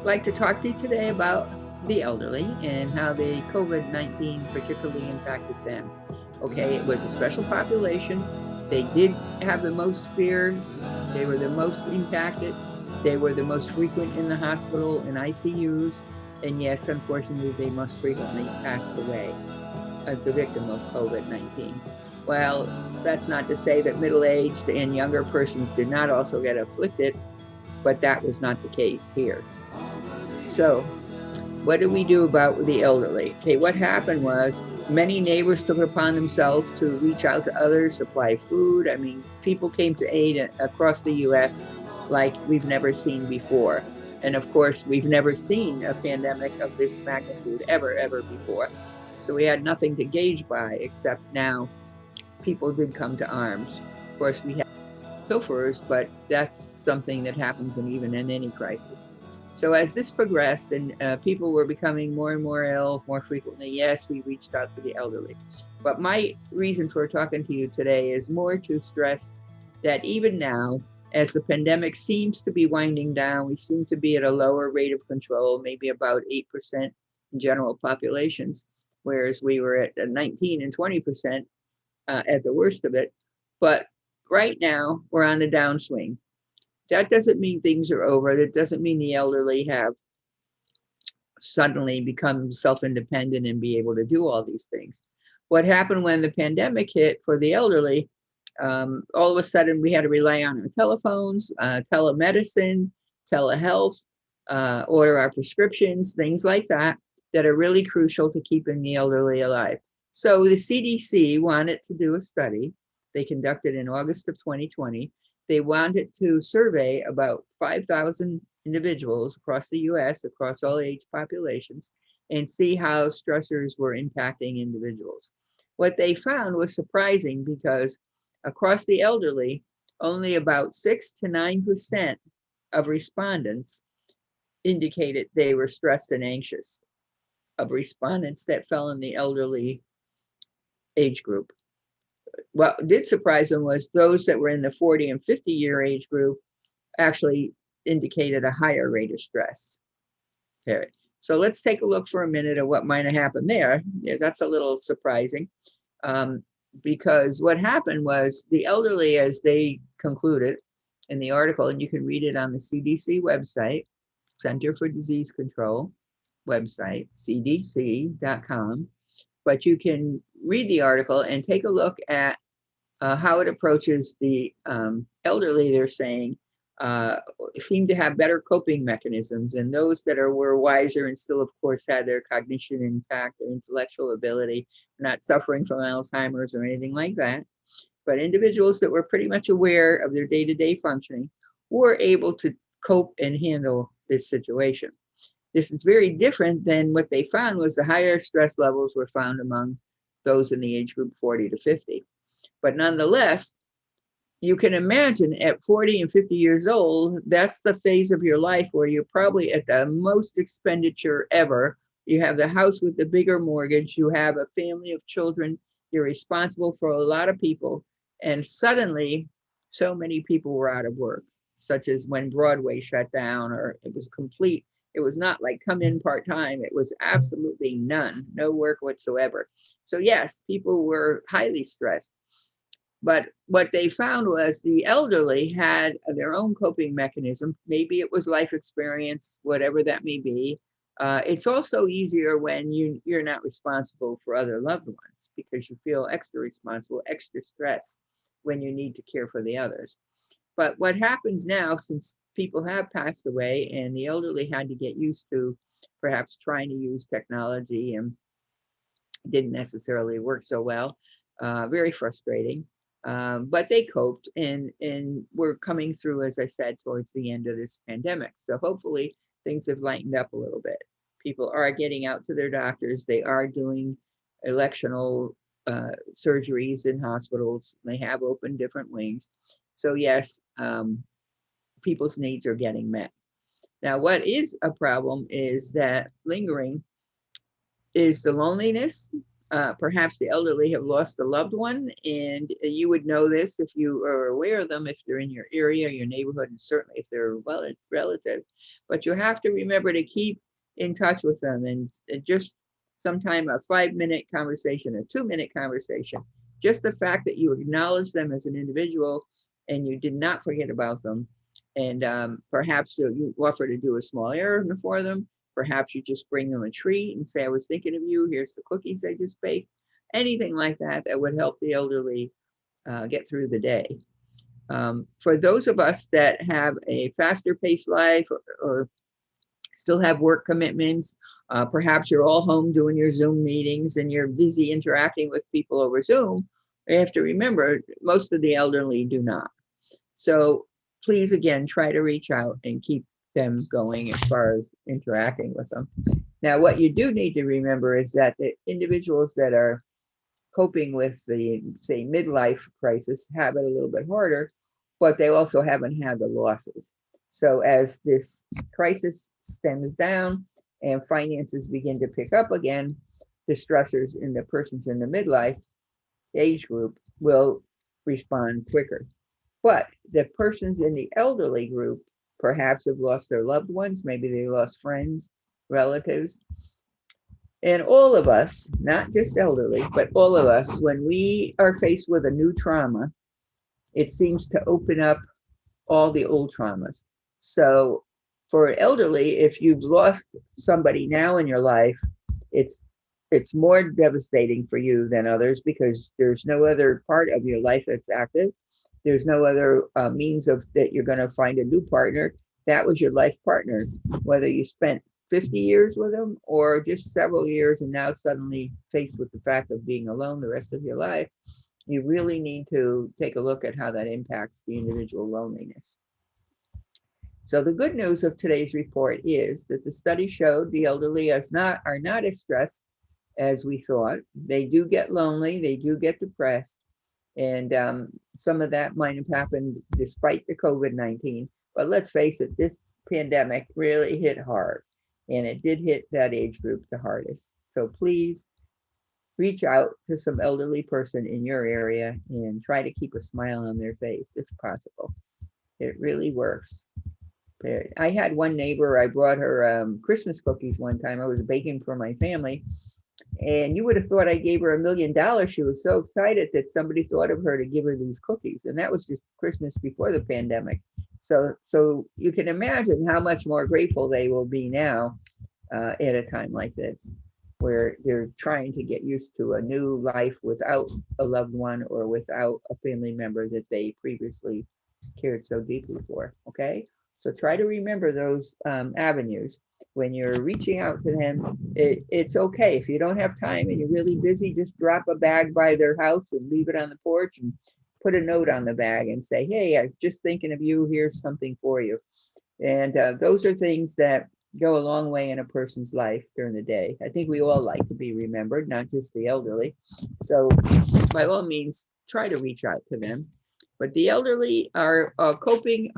I'd like to talk to you today about the elderly and how the COVID-19 particularly impacted them. Okay, it was a special population. They did have the most fear. They were the most impacted. They were the most frequent in the hospital and ICUs. And yes, unfortunately, they most frequently passed away as the victim of COVID-19. Well, that's not to say that middle-aged and younger persons did not also get afflicted, but that was not the case here. So, what do we do about the elderly? Okay, what happened was many neighbors took it upon themselves to reach out to others, supply food. I mean, people came to aid across the US like we've never seen before. And of course, we've never seen a pandemic of this magnitude ever before. So we had nothing to gauge by except now people did come to arms. Of course, we had pilferers, but that's something that happens even in any crisis. So as this progressed and people were becoming more and more ill more frequently, yes, we reached out to the elderly. But my reason for talking to you today is more to stress that even now, as the pandemic seems to be winding down, we seem to be at a lower rate of control, maybe about 8% in general populations, whereas we were at 19 and 20% at the worst of it. But right now, we're on a downswing. That doesn't mean things are over. That doesn't mean the elderly have suddenly become self-independent and be able to do all these things. What happened when the pandemic hit for the elderly, all of a sudden we had to rely on our telephones, telemedicine, telehealth, order our prescriptions, things like that, that are really crucial to keeping the elderly alive. So the CDC wanted to do a study. They conducted in August of 2020. They wanted to survey about 5,000 individuals across the US, across all age populations, and see how stressors were impacting individuals. What they found was surprising because across the elderly, only about 6 to 9% of respondents indicated they were stressed and anxious, of respondents that fell in the elderly age group. What did surprise them was those that were in the 40 and 50-year age group actually indicated a higher rate of stress. Okay. So let's take a look for a minute at what might have happened there. Yeah, that's a little surprising um, because what happened was the elderly, as they concluded in the article, and you can read it on the CDC website, Center for Disease Control website, cdc.com. But you can read the article and take a look at how it approaches the elderly. They're saying uh, seem to have better coping mechanisms, and those that were wiser and still, of course, had their cognition intact, their intellectual ability, not suffering from Alzheimer's or anything like that. But individuals that were pretty much aware of their day-to-day functioning were able to cope and handle this situation. This is very different than what they found was the higher stress levels were found among those in the age group 40 to 50. But nonetheless, you can imagine at 40 and 50 years old, that's the phase of your life where you're probably at the most expenditure ever. You have the house with the bigger mortgage, you have a family of children, you're responsible for a lot of people. And suddenly, so many people were out of work, such as when Broadway shut down, or it was complete. It was not like come in part time, it was absolutely none, no work whatsoever. So, yes, people were highly stressed. But what they found was the elderly had their own coping mechanism. Maybe it was life experience, whatever that may be. It's also easier when you're not responsible for other loved ones because you feel extra responsible, extra stress when you need to care for the others. But what happens now, since people have passed away and the elderly had to get used to perhaps trying to use technology and didn't necessarily work so well, very frustrating. But they coped and we're coming through, as I said, towards the end of this pandemic. So hopefully things have lightened up a little bit. People are getting out to their doctors. They are doing electional surgeries in hospitals. They have opened different wings. So yes, people's needs are getting met. Now, what is a problem is that lingering is the loneliness Perhaps the elderly have lost a loved one, and you would know this if you are aware of them, if they're in your area, your neighborhood, and certainly if they're relative. But you have to remember to keep in touch with them, and just sometime a 5-minute conversation, a 2-minute conversation, just the fact that you acknowledge them as an individual and you did not forget about them. And perhaps you offer to do a small errand for them. Perhaps you just bring them a treat and say, I was thinking of you. Here's the cookies I just baked. Anything like that that would help the elderly get through the day. For those of us that have a faster paced life or still have work commitments, perhaps you're all home doing your Zoom meetings and you're busy interacting with people over Zoom, you have to remember most of the elderly do not. So please, again, try to reach out and keep them going as far as interacting with them. Now, what you do need to remember is that the individuals that are coping with the, say, midlife crisis have it a little bit harder, but they also haven't had the losses. So as this crisis stems down and finances begin to pick up again, the stressors in the persons in the midlife age group will respond quicker. But the persons in the elderly group perhaps have lost their loved ones, maybe they lost friends, relatives. And all of us, not just elderly, but all of us, when we are faced with a new trauma, it seems to open up all the old traumas. So for elderly, if you've lost somebody now in your life, it's more devastating for you than others because there's no other part of your life that's active. There's no other means of that you're going to find a new partner. That was your life partner, whether you spent 50 years with them or just several years and now suddenly faced with the fact of being alone the rest of your life. You really need to take a look at how that impacts the individual loneliness. So the good news of today's report is that the study showed the elderly are not as stressed as we thought. They do get lonely, they do get depressed, and some of that might have happened despite the COVID-19. But let's face it, this pandemic really hit hard, and it did hit that age group the hardest. So please reach out to some elderly person in your area and try to keep a smile on their face if possible. It really works. I had one neighbor, I brought her Christmas cookies one time. I was baking for my family, and you would have thought I gave her $1 million. She was so excited that somebody thought of her to give her these cookies. And that was just Christmas before the pandemic. So you can imagine how much more grateful they will be now at a time like this, where they're trying to get used to a new life without a loved one or without a family member that they previously cared so deeply for. Okay. So try to remember those avenues. When you're reaching out to them, it's okay. If you don't have time and you're really busy, just drop a bag by their house and leave it on the porch and put a note on the bag and say, hey, I'm just thinking of you. Here's something for you. And those are things that go a long way in a person's life during the day. I think we all like to be remembered, not just the elderly. So by all means, try to reach out to them. But the elderly are coping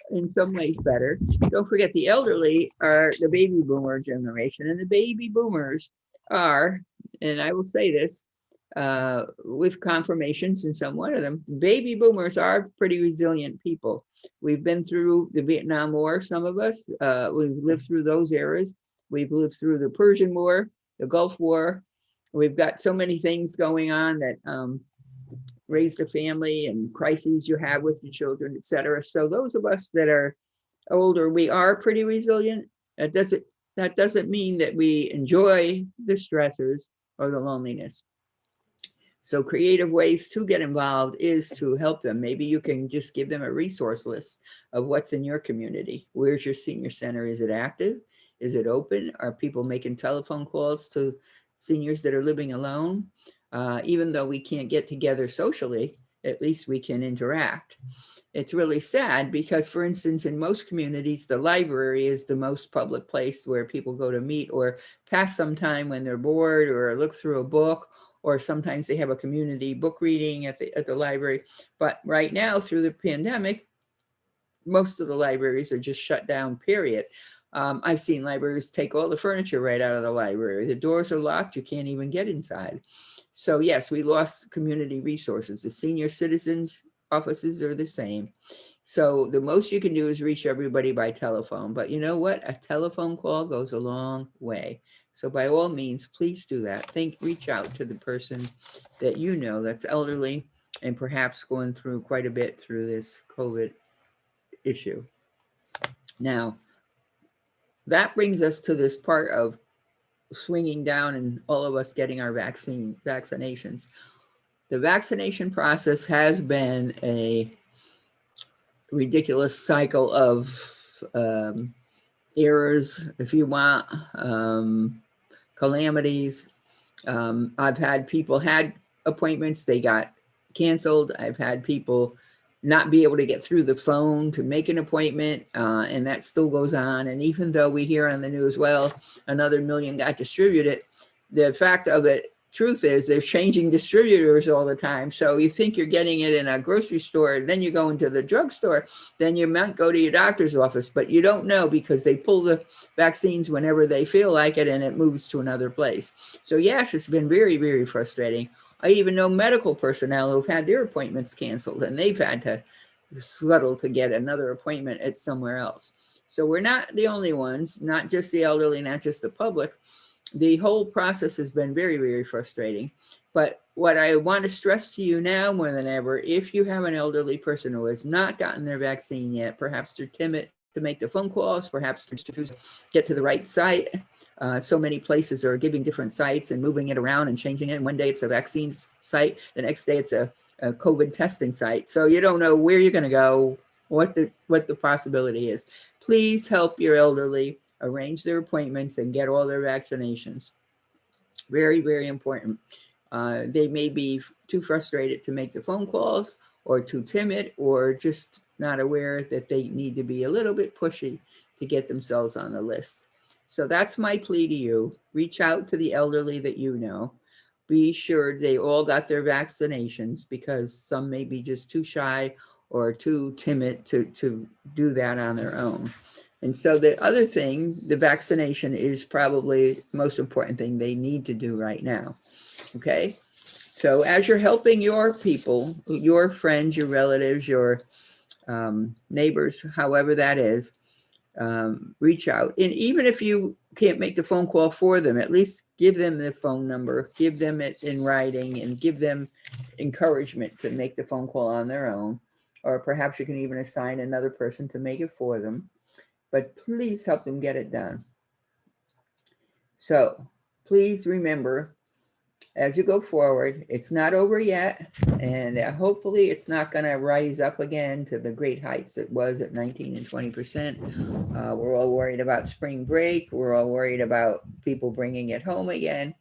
in some ways better. Don't forget, the elderly are the baby boomer generation, and the baby boomers are, and I will say this with confirmations in some one of them, baby boomers are pretty resilient people. We've been through the Vietnam War, some of us. We've lived through those eras. We've lived through the Persian War, the Gulf War. We've got so many things going on that raised a family and crises you have with your children, etc. So those of us that are older, we are pretty resilient. That doesn't mean that we enjoy the stressors or the loneliness. So creative ways to get involved is to help them. Maybe you can just give them a resource list of what's in your community. Where's your senior center? Is it active? Is it open? Are people making telephone calls to seniors that are living alone? Even though we can't get together socially, at least we can interact. It's really sad because, for instance, in most communities, the library is the most public place where people go to meet or pass some time when they're bored or look through a book, or sometimes they have a community book reading at the library. But right now, through the pandemic, most of the libraries are just shut down, period. I've seen libraries take all the furniture right out of the library. The doors are locked. You can't even get inside. So yes, we lost community resources. The senior citizens offices are the same. So the most you can do is reach everybody by telephone. But you know what? A telephone call goes a long way. So by all means, please do that. Reach out to the person that you know that's elderly and perhaps going through quite a bit through this COVID issue. Now, that brings us to this part of swinging down and all of us getting our vaccinations. The vaccination process has been a ridiculous cycle of errors, if you want, calamities. I've had people had appointments, they got canceled. I've had people not be able to get through the phone to make an appointment, and that still goes on. And even though we hear on the news, well, another million got distributed, the fact of it, truth is they're changing distributors all the time. So you think you're getting it in a grocery store, then you go into the drugstore, then you might go to your doctor's office, but you don't know because they pull the vaccines whenever they feel like it and it moves to another place. So yes, it's been very, very frustrating. I even know medical personnel who've had their appointments canceled and they've had to scuttle to get another appointment at somewhere else. So we're not the only ones, not just the elderly, not just the public. The whole process has been very, very frustrating. But what I want to stress to you now more than ever, if you have an elderly person who has not gotten their vaccine yet, perhaps they're timid to make the phone calls, perhaps they're to get to the right site. So many places are giving different sites and moving it around and changing it. And one day it's a vaccine site, the next day it's a COVID testing site. So you don't know where you're going to go, what the possibility is. Please help your elderly arrange their appointments and get all their vaccinations. Very, very important. They may be too frustrated to make the phone calls or too timid or just not aware that they need to be a little bit pushy to get themselves on the list. So that's my plea to you. Reach out to the elderly that you know. Be sure they all got their vaccinations because some may be just too shy or too timid to do that on their own. And so the other thing, the vaccination is probably the most important thing they need to do right now. Okay. So as you're helping your people, your friends, your relatives, your neighbors, however that is, reach out. And even if you can't make the phone call for them, at least give them the phone number, give them it in writing, and give them encouragement to make the phone call on their own. Or perhaps you can even assign another person to make it for them. But please help them get it done. So please remember, as you go forward, it's not over yet, and hopefully it's not going to rise up again to the great heights it was at 19 and 20%. We're all worried about spring break. We're all worried about people bringing it home again.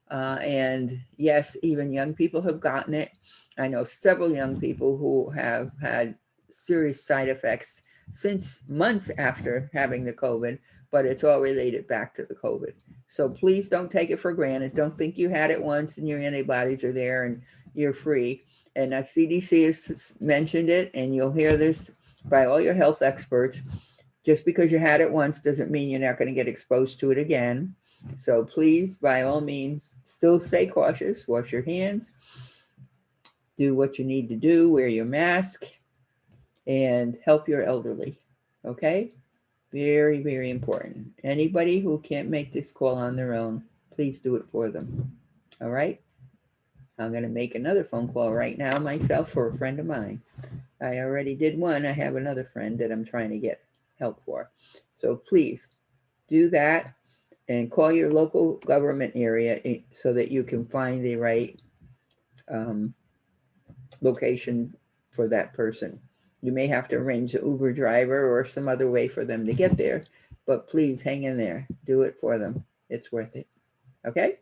And yes, even young people have gotten it. I know several young people who have had serious side effects since months after having the COVID, but it's all related back to the COVID. So please don't take it for granted. Don't think you had it once and your antibodies are there and you're free. And CDC has mentioned it, and you'll hear this by all your health experts. Just because you had it once doesn't mean you're not going to get exposed to it again. So please, by all means, still stay cautious. Wash your hands. Do what you need to do. Wear your mask. And help your elderly. Okay? Very, very important. Anybody who can't make this call on their own, please do it for them. All right? I'm going to make another phone call right now myself for a friend of mine. I already did one. I have another friend that I'm trying to get help for. So please do that and call your local government area so that you can find the right location for that person. You may have to arrange an Uber driver or some other way for them to get there, but please hang in there. Do it for them. It's worth it. Okay?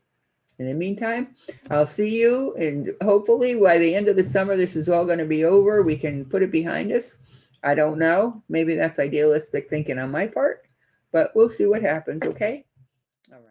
In the meantime, I'll see you, and hopefully by the end of the summer, this is all going to be over. We can put it behind us. I don't know. Maybe that's idealistic thinking on my part, but we'll see what happens. Okay? All right.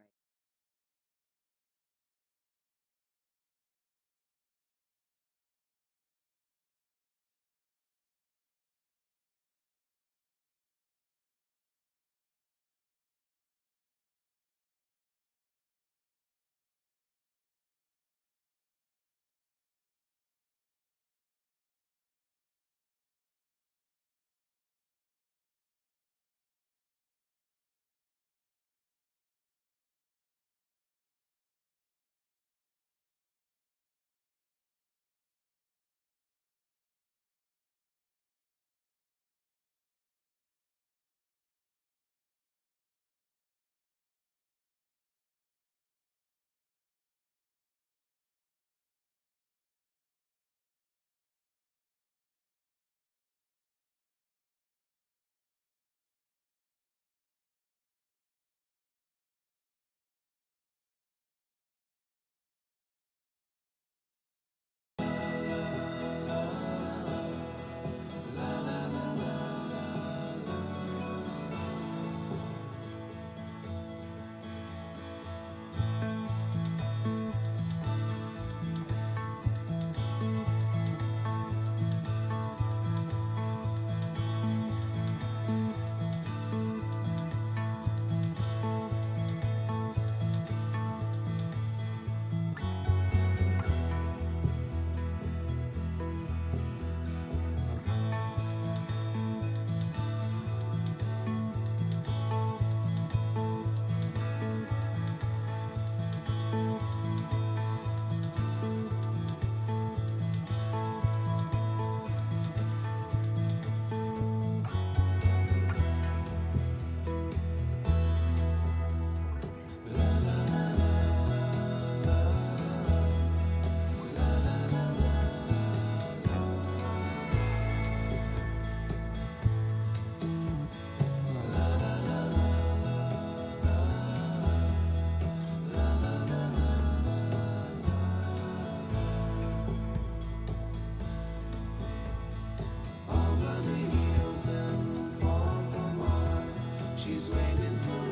He's waiting for